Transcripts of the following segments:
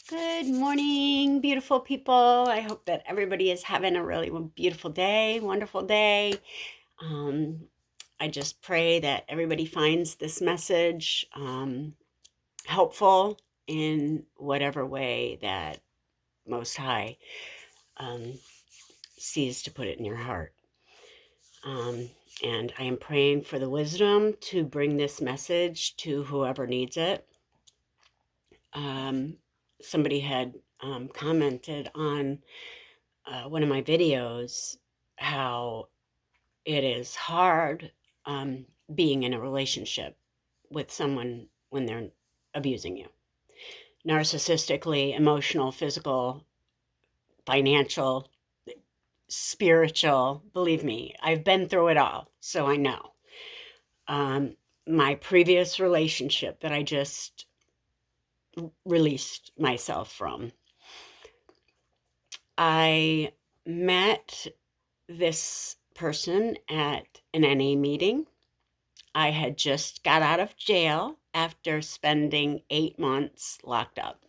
Good morning, beautiful people. I hope that everybody is having a really beautiful day, wonderful day. Um, I just pray that everybody finds this message helpful in whatever way that Most High um, sees to put it in your heart. Um, and I am praying for the wisdom to bring this message to whoever needs it. Um, Somebody had commented on one of my videos how it is hard being in a relationship with someone when they're abusing you narcissistically, emotional, physical, financial, spiritual. Believe me, I've been through it all, so I know. Um, my previous relationship that I just released myself from, I met this person at an NA meeting. I had just got out of jail after spending 8 months locked up.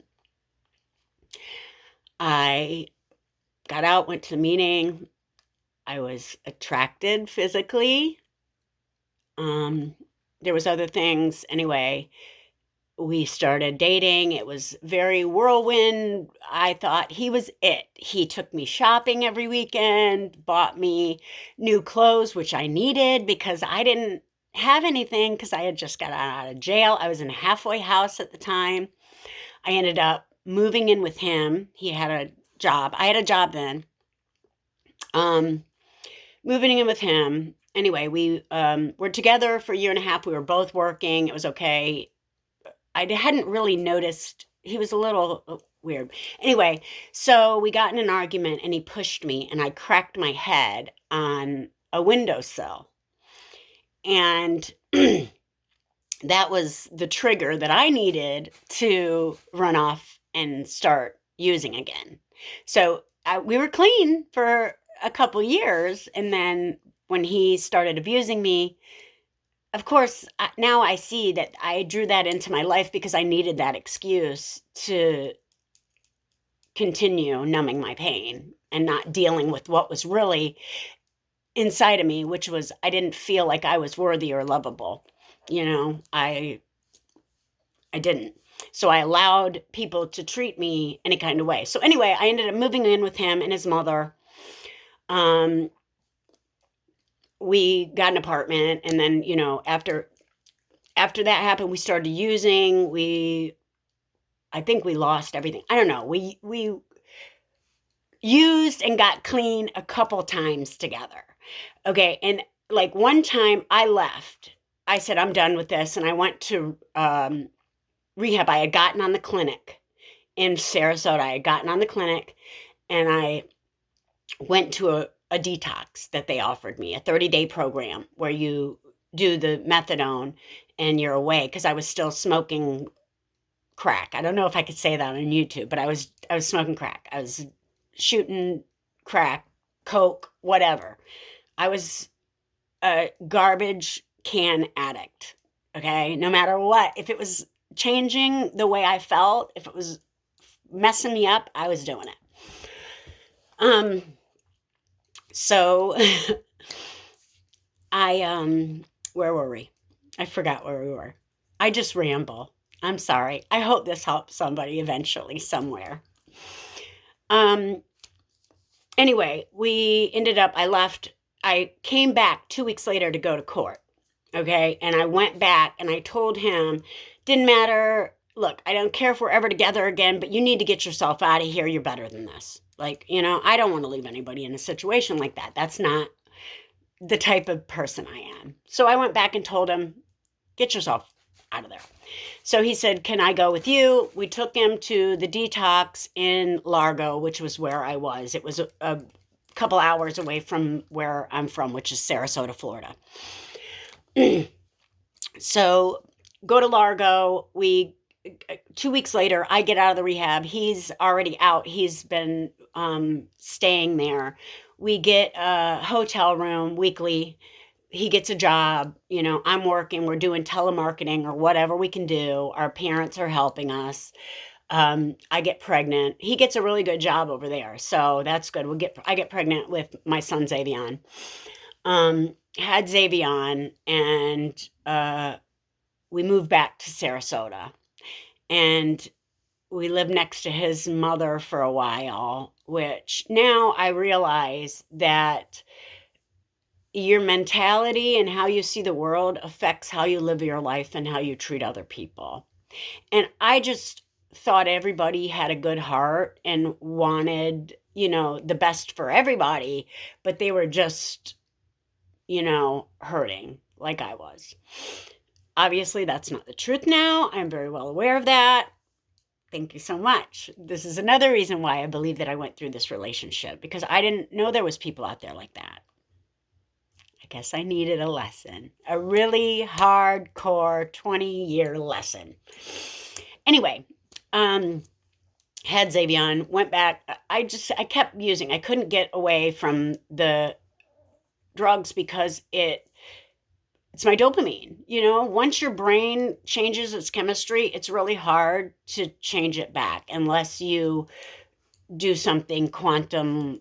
I got out, went to the meeting. I was attracted physically. There was other things. Anyway, we started dating. It was very whirlwind. I thought he was it. He took me shopping every weekend, bought me new clothes, which I needed because I didn't have anything because I had just got out of jail. I was in a halfway house at the time. I ended up moving in with him. He had a job. I had a job then. Moving in with him. Anyway, we were together for a year and a half. We were both working. It was okay. I hadn't really noticed. He was a little weird. Anyway, so we got in an argument and he pushed me and I cracked my head on a windowsill. And that was the trigger that I needed to run off and start using again. So we were clean for a couple years. And then when he started abusing me, of course, now I see that I drew that into my life because I needed that excuse to continue numbing my pain and not dealing with what was really inside of me, which was I didn't feel like I was worthy or lovable. I didn't. So I allowed people to treat me any kind of way. So anyway, I ended up moving in with him and his mother. Um, we got an apartment, and then after that happened, we started using. I think we lost everything. I don't know. We used and got clean a couple times together. Okay, and like one time I left. I said I'm done with this, and I went to rehab. I had gotten on the clinic in Sarasota. I had gotten on the clinic, and I went to a detox that they offered me, a 30-day program where you do the methadone and you're away because I was still smoking crack. I don't know if I could say that on YouTube, but I was smoking crack. I was shooting crack, coke, whatever. I was a garbage can addict. Okay, no matter what, if it was changing the way I felt, if it was messing me up, I was doing it. So where were we? I forgot where we were. I just ramble. I'm sorry. I hope this helps somebody eventually somewhere. Anyway, I left. I came back 2 weeks later to go to court. Okay. And I went back and I told him, didn't matter. Look, I don't care if we're ever together again, but you need to get yourself out of here. You're better than this. I don't want to leave anybody in a situation like that. That's not the type of person I am. So I went back and told him, get yourself out of there. So he said, can I go with you? We took him to the detox in Largo, which was where I was. It was a couple hours away from where I'm from, which is Sarasota, Florida. So go to Largo. 2 weeks later, I get out of the rehab. He's already out. He's been staying there. We get a hotel room weekly. He gets a job. I'm working. We're doing telemarketing or whatever we can do. Our parents are helping us. I get pregnant. He gets a really good job over there, so that's good. I get pregnant with my son Xavion. Had Xavion, and we moved back to Sarasota, and we lived next to his mother for a while, which now I realize that your mentality and how you see the world affects how you live your life and how you treat other people. And I just thought everybody had a good heart and wanted, the best for everybody, but they were just, hurting like I was. Obviously, that's not the truth now. I'm very well aware of that. Thank you so much. This is another reason why I believe that I went through this relationship, because I didn't know there was people out there like that. I guess I needed a lesson, a really hardcore 20-year lesson. Anyway, had Xavion, went back. I kept using. I couldn't get away from the drugs because it's my dopamine. Once your brain changes its chemistry, it's really hard to change it back unless you do something quantumly,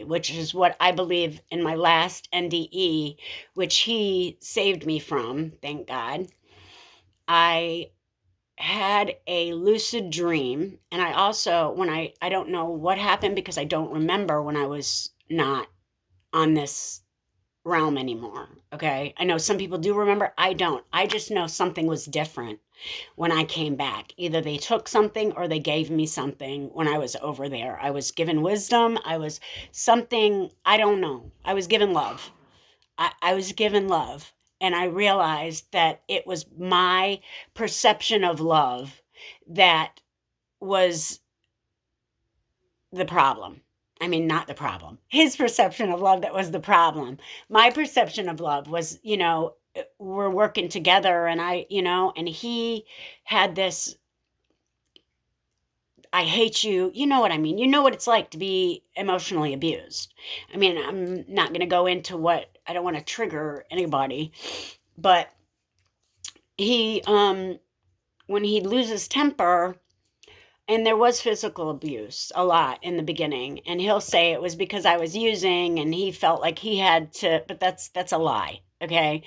which is what I believe in my last NDE, which he saved me from, thank God. I had a lucid dream, and I also, when I don't know what happened because I don't remember when I was not on this realm anymore. Okay. I know some people do remember. I don't. I just know something was different when I came back. Either they took something or they gave me something when I was over there. I was given wisdom. I was something, I don't know. I was given love. I was given love. And I realized that it was my perception of love that was the problem. I mean, not the problem. His perception of love that was the problem. My perception of love was, we're working together, and and he had this, I hate you. You know what I mean? You know what it's like to be emotionally abused. I mean, I'm not going to go into I don't want to trigger anybody, but he, when he'd lose his temper, and there was physical abuse a lot in the beginning, and he'll say it was because I was using and he felt like he had to, but that's a lie. Okay.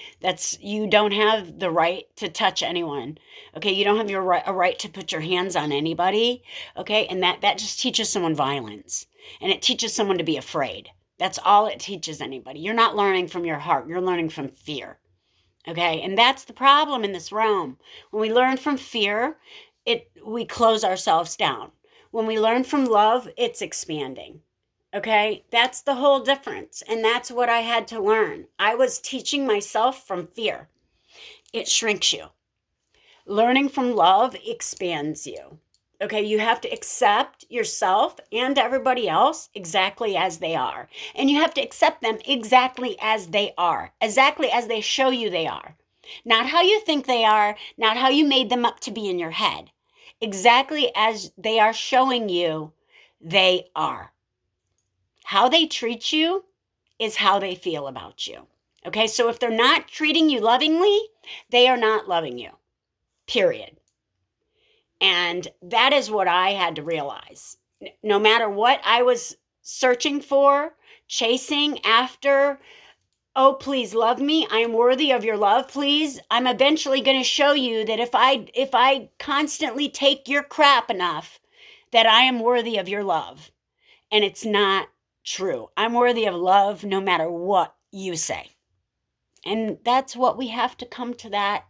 You don't have the right to touch anyone. Okay. You don't have a right to put your hands on anybody. Okay. And that just teaches someone violence, and it teaches someone to be afraid. That's all it teaches anybody. You're not learning from your heart. You're learning from fear. Okay. And that's the problem in this realm. When we learn from fear, we close ourselves down. When we learn from love, it's expanding. Okay? That's the whole difference. And that's what I had to learn. I was teaching myself from fear. It shrinks you. Learning from love expands you. Okay, you have to accept yourself and everybody else exactly as they are. And you have to accept them exactly as they are, exactly as they show you they are. Not how you think they are, not how you made them up to be in your head. Exactly as they are showing you they are. How they treat you is how they feel about you. Okay, so if they're not treating you lovingly, they are not loving you. Period. And that is what I had to realize. No matter what I was searching for, chasing after, oh, please love me. I am worthy of your love, please. I'm eventually going to show you that if I constantly take your crap enough, that I am worthy of your love. And it's not true. I'm worthy of love no matter what you say. And that's what we have to come to, that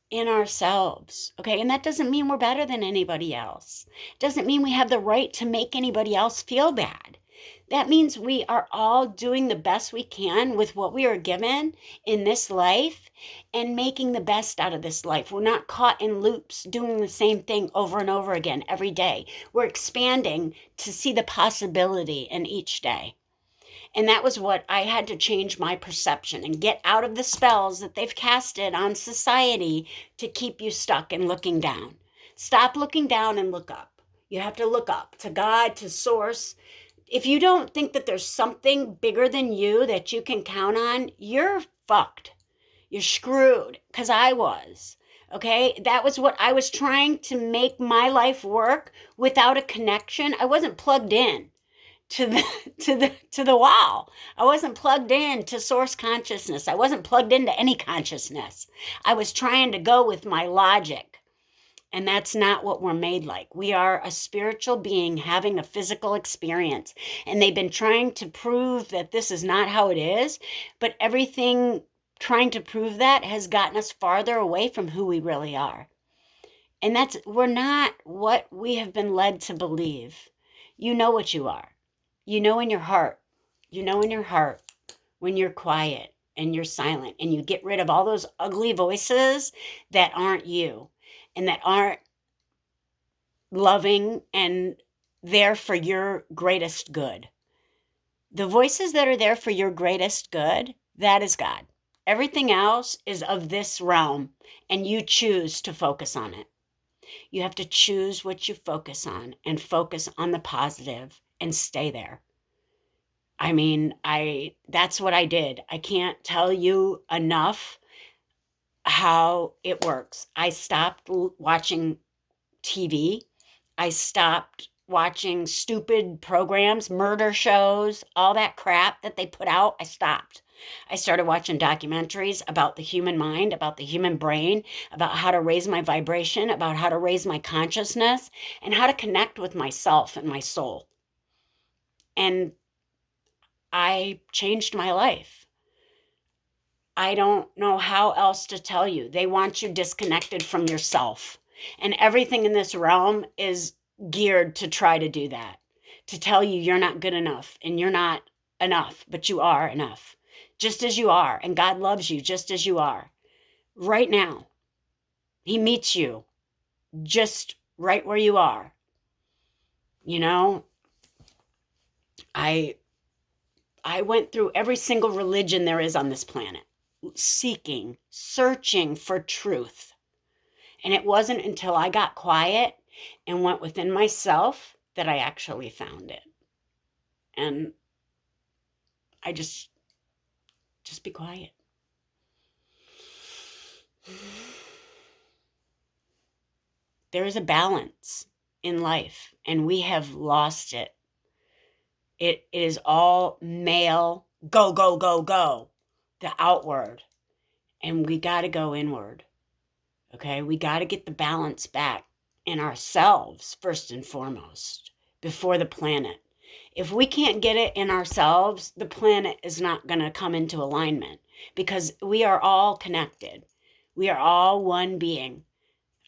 in ourselves. Okay. And that doesn't mean we're better than anybody else. It doesn't mean we have the right to make anybody else feel bad. That means we are all doing the best we can with what we are given in this life and making the best out of this life. We're not caught in loops doing the same thing over and over again every day. We're expanding to see the possibility in each day. And that was what I had to change my perception and get out of the spells that they've casted on society to keep you stuck and looking down. Stop looking down and look up. You have to look up to God, to Source. If you don't think that there's something bigger than you that you can count on, you're fucked. You're screwed, because I was. Okay, that was what I was trying to make my life work without a connection. I wasn't plugged in to the to the wall. I wasn't plugged in to source consciousness. I wasn't plugged into any consciousness. I was trying to go with my logic. And that's not what we're made like. We are a spiritual being having a physical experience. And they've been trying to prove that this is not how it is, but everything trying to prove that has gotten us farther away from who we really are. And we're not what we have been led to believe. You know what you are. You know in your heart. You know in your heart when you're quiet and you're silent and you get rid of all those ugly voices that aren't you and that aren't loving and there for your greatest good. The voices that are there for your greatest good, that is God. Everything else is of this realm, and you choose to focus on it. You have to choose what you focus on and focus on the positive and stay there. I mean, that's what I did. I can't tell you enough how it works. I stopped watching TV. I stopped watching stupid programs, murder shows, all that crap that they put out. I stopped. I started watching documentaries about the human mind, about the human brain, about how to raise my vibration, about how to raise my consciousness, and how to connect with myself and my soul. And I changed my life. I don't know how else to tell you. They want you disconnected from yourself. And everything in this realm is geared to try to do that, to tell you you're not good enough and you're not enough, but you are enough, just as you are. And God loves you just as you are. Right now, He meets you just right where you are. You know, I went through every single religion there is on this planet, seeking, searching for truth. And it wasn't until I got quiet and went within myself that I actually found it. And I just be quiet. There is a balance in life, and we have lost it. It is all male, go, go, go, go, the outward. And we got to go inward. Okay? We got to get the balance back in ourselves, first and foremost, before the planet. If we can't get it in ourselves, the planet is not going to come into alignment because we are all connected. We are all one being.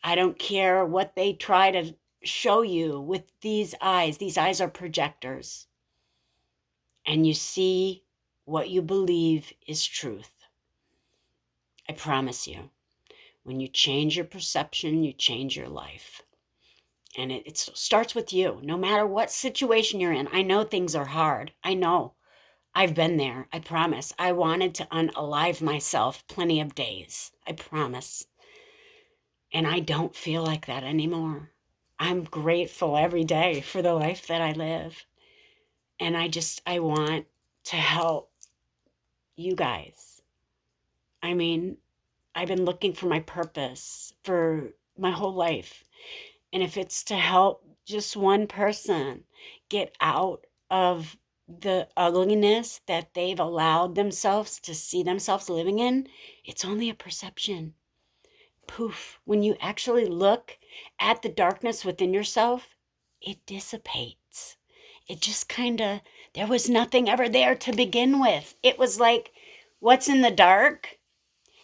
I don't care what they try to show you with these eyes. These eyes are projectors. And you see what you believe is truth. I promise you, when you change your perception, you change your life. And it starts with you, no matter what situation you're in. I know things are hard. I know. I've been there. I promise. I wanted to unalive myself plenty of days. I promise. And I don't feel like that anymore. I'm grateful every day for the life that I live. And I want to help you guys. I mean, I've been looking for my purpose for my whole life. And if it's to help just one person get out of the ugliness that they've allowed themselves to see themselves living in, it's only a perception. Poof. When you actually look at the darkness within yourself, it dissipates. It just there was nothing ever there to begin with. It was like, what's in the dark?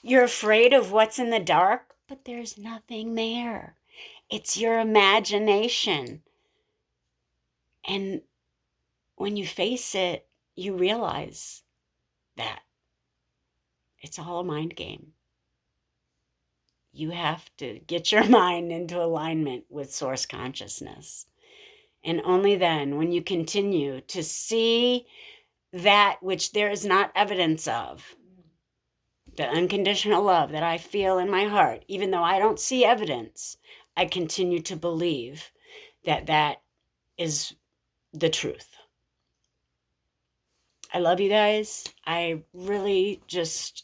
You're afraid of what's in the dark, but there's nothing there. It's your imagination. And when you face it, you realize that it's all a mind game. You have to get your mind into alignment with source consciousness. And only then, when you continue to see that which there is not evidence of, the unconditional love that I feel in my heart, even though I don't see evidence, I continue to believe that that is the truth. I love you guys. I really just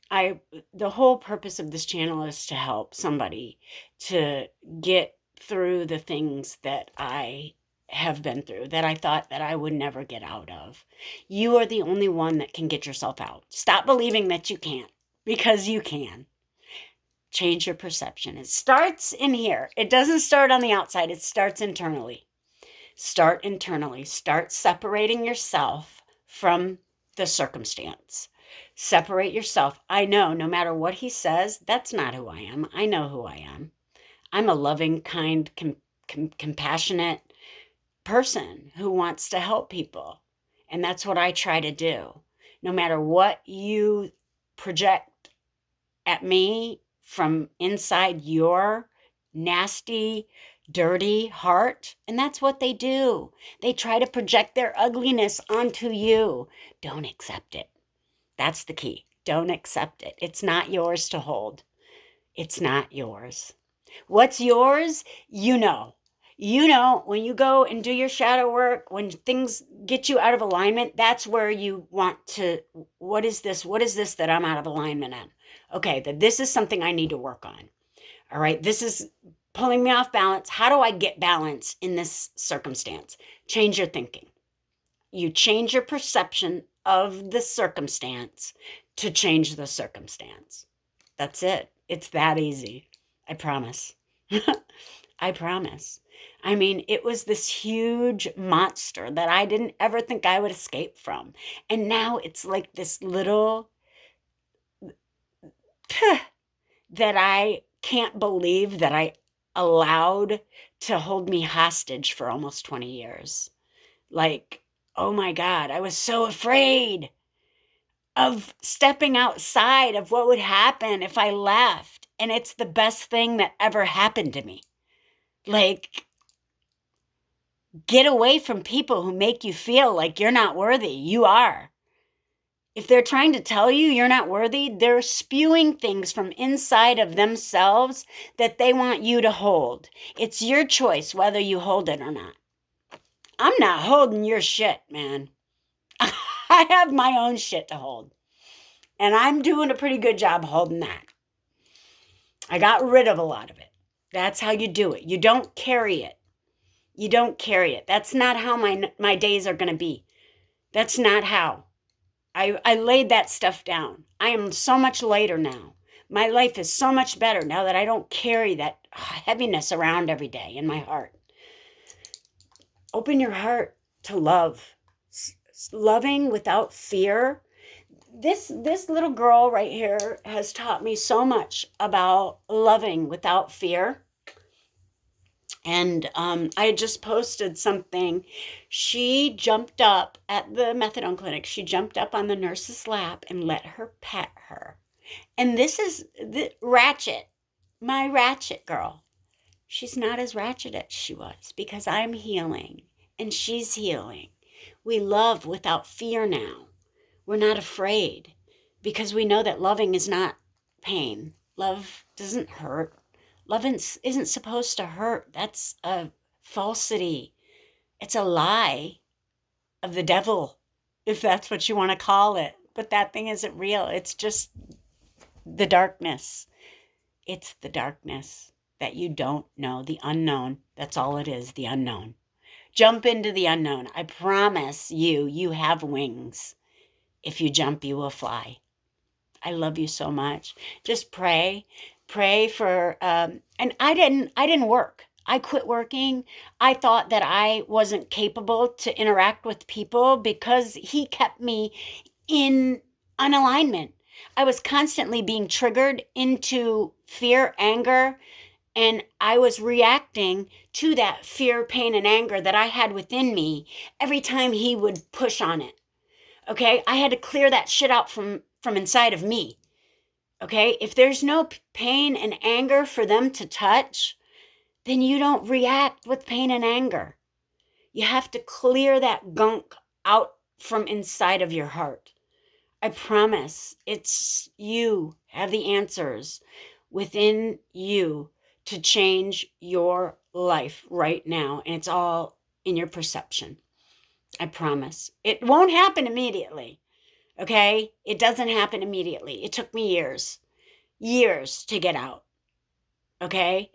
The whole purpose of this channel is to help somebody to get through the things that I have been through, that I thought that I would never get out of. You are the only one that can get yourself out. Stop believing that you can't, because you can. Change your perception. It starts in here. It doesn't start on the outside. It starts internally. Start internally. Start separating yourself from the circumstance. Separate yourself. I know no matter what he says, that's not who I am. I know who I am. I'm a loving, kind, compassionate person who wants to help people. And that's what I try to do. No matter what you project at me from inside your nasty, dirty heart, and that's what they do. They try to project their ugliness onto you. Don't accept it. That's the key. Don't accept it. It's not yours to hold. It's not yours. What's yours? You know. You know, when you go and do your shadow work, when things get you out of alignment, that's where you want to, what is this? What is this that I'm out of alignment in? Okay, that this is something I need to work on. All right, this is pulling me off balance. How do I get balance in this circumstance? Change your thinking. You change your perception of the circumstance to change the circumstance. That's it. It's that easy. I promise. I promise. I mean, it was this huge monster that I didn't ever think I would escape from. And now it's like this little that I can't believe that I allowed to hold me hostage for almost 20 years. Like, oh my God, I was so afraid of stepping outside of what would happen if I left. And it's the best thing that ever happened to me. Like, get away from people who make you feel like you're not worthy. You are. If they're trying to tell you you're not worthy, they're spewing things from inside of themselves that they want you to hold. It's your choice whether you hold it or not. I'm not holding your shit, man. I have my own shit to hold. And I'm doing a pretty good job holding that. I got rid of a lot of it. That's how you do it. You don't carry it. You don't carry it. That's not how my days are going to be. That's not how. I laid that stuff down. I am so much lighter now. My life is so much better now that I don't carry that heaviness around every day in my heart. Open your heart to love. Loving without fear. This little girl right here has taught me so much about loving without fear. And I just posted something. She jumped up at the methadone clinic. She jumped up on the nurse's lap and let her pet her. And this is the Ratchet, my Ratchet girl. She's not as ratchet as she was because I'm healing and she's healing. We love without fear now. We're not afraid because we know that loving is not pain. Love doesn't hurt. Love isn't supposed to hurt. That's a falsity. It's a lie of the devil, if that's what you want to call it. But that thing isn't real. It's just the darkness. It's the darkness that you don't know, the unknown. That's all it is, the unknown. Jump into the unknown. I promise you have wings. If you jump, you will fly. I love you so much. Just pray for, and I didn't work. I quit working. I thought that I wasn't capable to interact with people because he kept me in unalignment. I was constantly being triggered into fear, anger, and I was reacting to that fear, pain, and anger that I had within me every time he would push on it. Okay? I had to clear that shit out from inside of me. Okay? If there's no pain and anger for them to touch, then you don't react with pain and anger. You have to clear that gunk out from inside of your heart. I promise it's you have the answers within you to change your life right now. And it's all in your perception. I promise. It won't happen immediately. Okay? It doesn't happen immediately. It took me years to get out. Okay?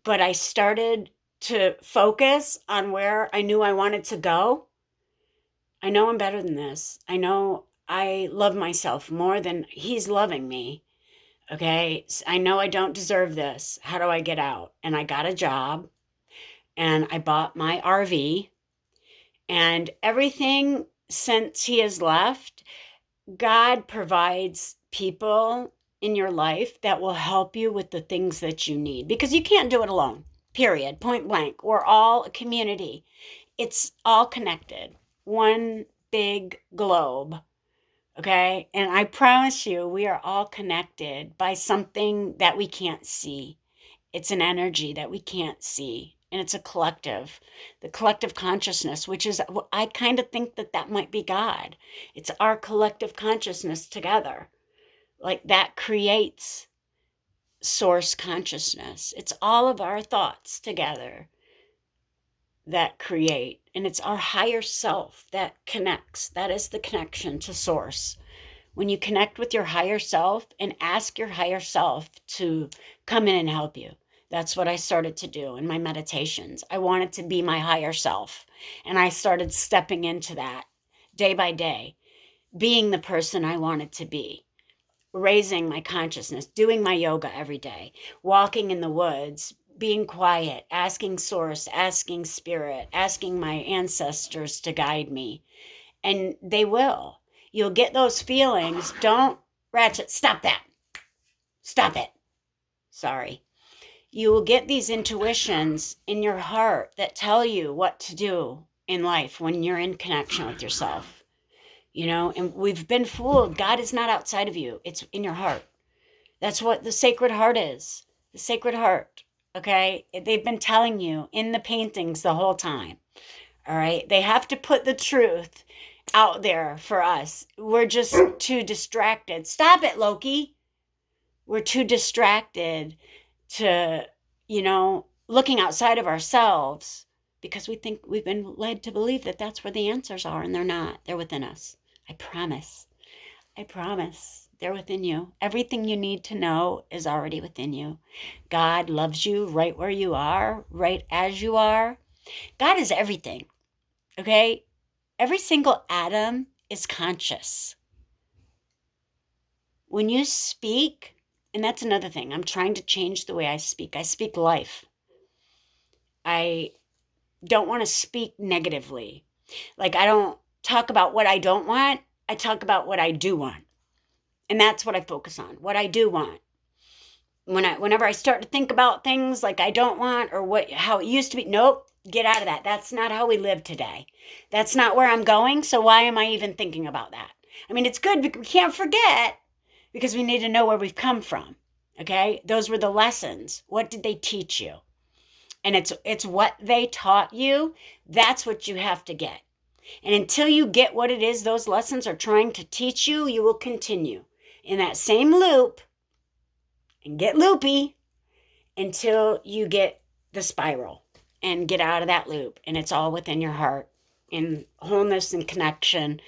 But I started to focus on where I knew I wanted to go. I know I'm better than this. I know I love myself more than he's loving me. Okay? I know I don't deserve this. How do I get out? And I got a job and I bought my RV, and everything since he has left, God provides people in your life that will help you with the things that you need, because you can't do it alone. Period. Point blank. We're all a community. It's all connected. One big globe. Okay? And I promise you, we are all connected by something that we can't see. It's an energy that we can't see. And it's a collective, the collective consciousness, which is, I kind of think that that might be God. It's our collective consciousness together. Like that creates source consciousness. It's all of our thoughts together that create. And it's our higher self that connects. That is the connection to source. When you connect with your higher self and ask your higher self to come in and help you. That's what I started to do in my meditations. I wanted to be my higher self. And I started stepping into that day by day, being the person I wanted to be, raising my consciousness, doing my yoga every day, walking in the woods, being quiet, asking source, asking spirit, asking my ancestors to guide me. And they will. You'll get those feelings. Don't ratchet. Stop that. Stop it. Sorry. You will get these intuitions in your heart that tell you what to do in life when you're in connection with yourself. You know, and we've been fooled. God is not outside of you. It's in your heart. That's what the Sacred Heart is. The Sacred Heart. Okay? They've been telling you in the paintings the whole time. All right? They have to put the truth out there for us. We're just too distracted. Stop it, Loki. We're too distracted to, looking outside of ourselves because we think we've been led to believe that that's where the answers are, and they're not. They're within us. I promise. I promise. They're within you. Everything you need to know is already within you. God loves you right where you are, right as you are. God is everything. Okay? Every single atom is conscious. When you speak, and that's another thing, I'm trying to change the way I speak. I speak life. I don't want to speak negatively. Like, I don't talk about what I don't want. I talk about what I do want. And that's what I focus on, what I do want. Whenever I start to think about things like I don't want or how it used to be, nope, get out of that. That's not how we live today. That's not where I'm going. So why am I even thinking about that? I mean, it's good. We can't forget because we need to know where we've come from. Okay? Those were the lessons. What did they teach you? And it's what they taught you. That's what you have to get. And until you get what it is those lessons are trying to teach you, you will continue in that same loop and get loopy until you get the spiral and get out of that loop. And it's all within your heart in wholeness and connection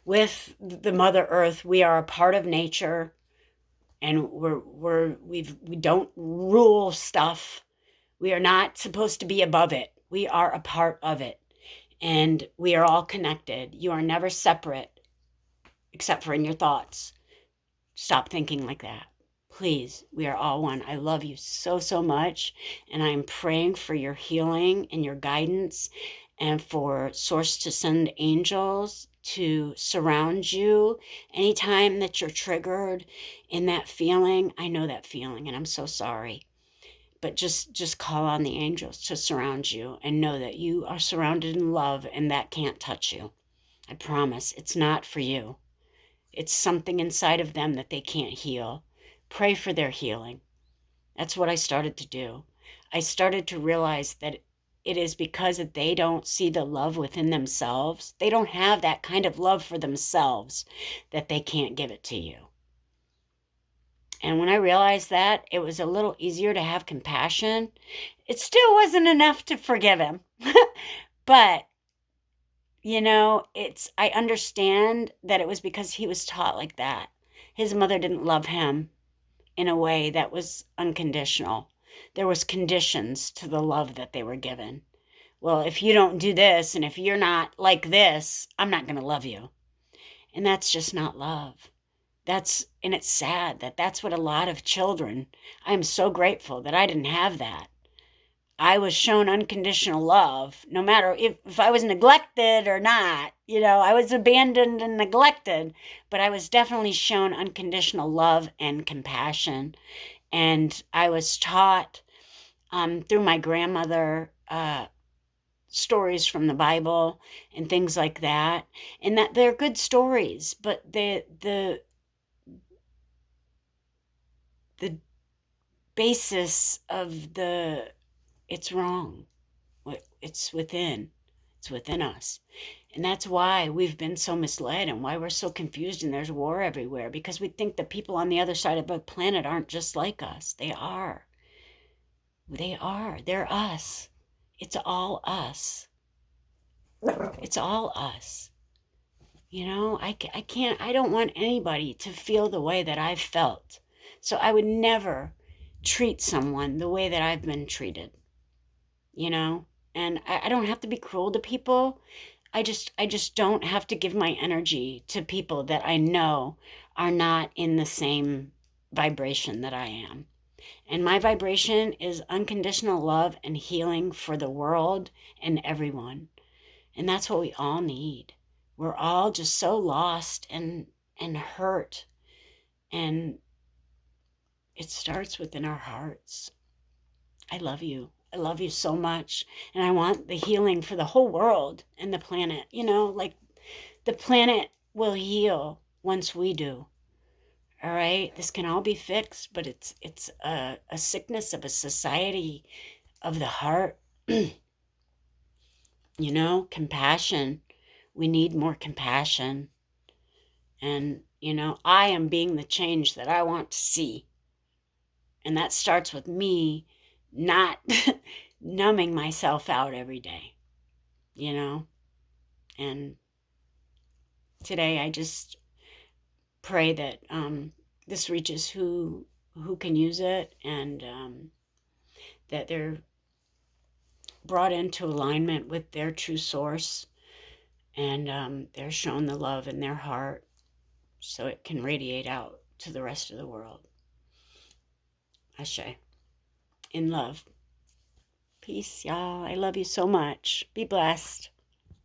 with the Mother Earth. We are a part of nature, and we don't rule stuff. We are not supposed to be above it. We are a part of it, and we are all connected. You are never separate except for in your thoughts. Stop thinking like that. Please, we are all one. I love you so, so much, and I'm praying for your healing and your guidance, and for Source to send angels to surround you anytime that you're triggered in that feeling. I know that feeling, and I'm so sorry. But just call on the angels to surround you and know that you are surrounded in love, and that can't touch you. I promise. It's not for you. It's something inside of them that they can't heal. Pray for their healing. That's what I started to do. I started to realize that it is because they don't see the love within themselves. They don't have that kind of love for themselves that they can't give it to you. And when I realized that, it was a little easier to have compassion. It still wasn't enough to forgive him. But I understand that it was because he was taught like that. His mother didn't love him in a way that was unconditional. There was conditions to the love that they were given. Well, if you don't do this and if you're not like this, I'm not going to love you. And that's just not love. And it's sad that that's what a lot of children, I am so grateful that I didn't have that. I was shown unconditional love, no matter if I was neglected or not. I was abandoned and neglected, but I was definitely shown unconditional love and compassion. And I was taught through my grandmother stories from the Bible and things like that, and that they're good stories, but the basis of it's wrong. It's within us. And that's why we've been so misled and why we're so confused and there's war everywhere, because we think the people on the other side of the planet aren't just like us. They are. They're us. It's all us. It's all us. I don't want anybody to feel the way that I've felt. So I would never treat someone the way that I've been treated, and I don't have to be cruel to people. I just don't have to give my energy to people that I know are not in the same vibration that I am. And my vibration is unconditional love and healing for the world and everyone. And that's what we all need. We're all just so lost and hurt. And it starts within our hearts. I love you. I love you so much. And I want the healing for the whole world and the planet. Like the planet will heal once we do. All right. This can all be fixed, but it's a sickness of a society of the heart. Compassion. We need more compassion. And, I am being the change that I want to see. And that starts with me not numbing myself out every day, And today I just pray that this reaches who can use it, and that they're brought into alignment with their true source, and they're shown the love in their heart so it can radiate out to the rest of the world. Ashe. In love. Peace, y'all. I love you so much. Be blessed.